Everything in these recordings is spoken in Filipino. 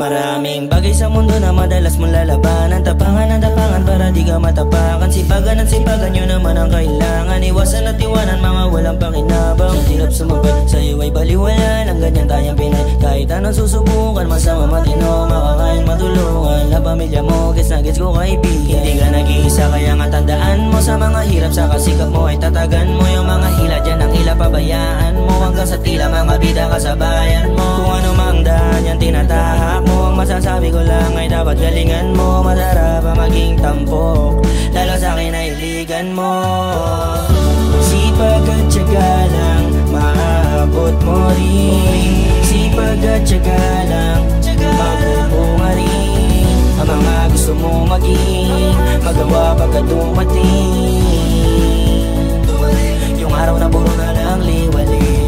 Maraming bagay sa mundo na madalas mong lalabanan. Tapangan ang tapangan para di ka matapakan. Sipagan at sipagan yun naman ang kailangan. Iwasan at iwanan mga walang pakinabang. Hirap sumagot sa'yo ay baliwala lang ganyan tayong Pinay. Kahit anong susubukan, masama matino, makakain matulungan. La pamilya mo, gets na gets ko kaibigan. Hindi ka nag-iisa kaya nga tandaan mo. Sa mga hirap sa kasikap mo ay tatagan mo. Yung mga hila dyan ang hila pabayaan mo. Hanggang sa tila mga bida kasabayan mo. Kung ano mang daan yan tinatahak mo. Ang masasabi ko lang ay dapat galingan mo. Masarap ang maging tampok, lalo sa akin ay iligan mo. Sipag at tiyaga lang, maaabot mo rin. Sipag at tiyaga lang, magbubunga rin. Ang mga gusto mo maging, magawa pagka dumating. Yung araw na puro na lang liwaliw.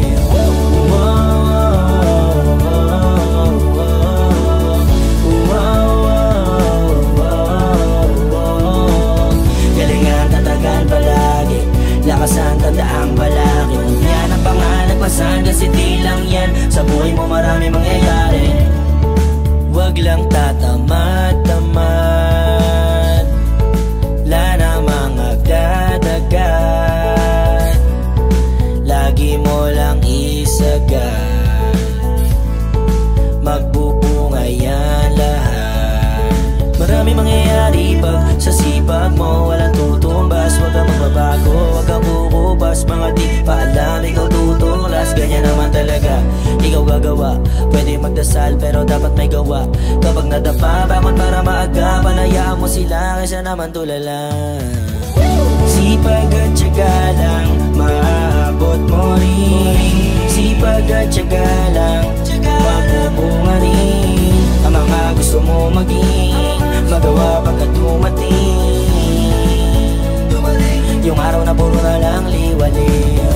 Lakasan, tandaang balaki. Yan ang pangalan, pasan kasi di lang yan. Sa buhay mo marami mangyayari. Wag lang tatamad-tamad. Wala namang agad-agad. Lagi mo lang isagad. Magbubunga yan lahat. Marami mangyayari pag sa sipag mo walang tutumbas. Wag kang magbabago, wag kang bububas. Mga di pa alam, ikaw tutulas. Ganyan naman talaga, ikaw gagawa. Pwede magdasal pero dapat may gawa. Kapag nadapa, bangon para maaga. Panayaan mo sila kaysa naman tulala. Sipag at tiyaga lang, maabot mo rin. Sipag at tiyaga lang, magbubunga rin. Ang mga gusto mo maging, magawa pagka dumating. Yung araw na puro na lang liwaliw.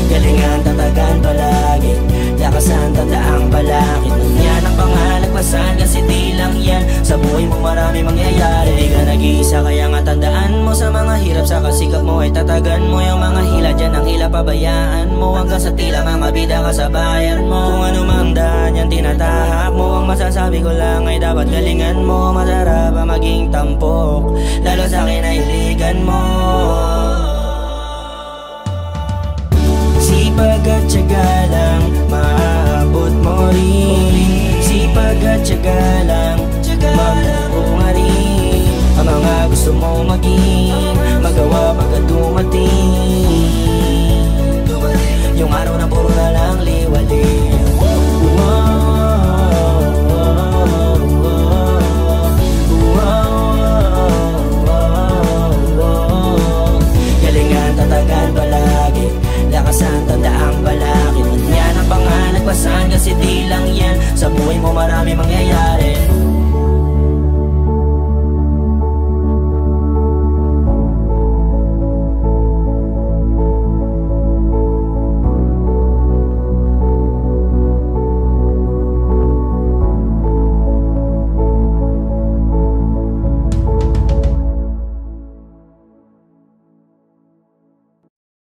Galingan, tatagan palagi. Lakasan, tandaang balakid. Yan ang pangalagpasan kasi di lang yan. Sa buhay mo marami mangyayari. Di ka nag-iisa kaya nga tandaan mo. Sa mga hirap sa kasikap mo ay tatagan mo. Yung mga hila dyan ang hila pabayaan mo. Hanggang sa tila mga bida kasabayan mo. Kung ano mang daan yan tinatahak mo. Ang masasabi ko lang ay dapat galingan mo. Masarap ang maging tampok, lalo sa akin ay iligan mo. Sipag at tiyaga lang, maaabot mo rin. Sipag at tiyaga lang, magbubunga rin. Ang mga gusto mo maging,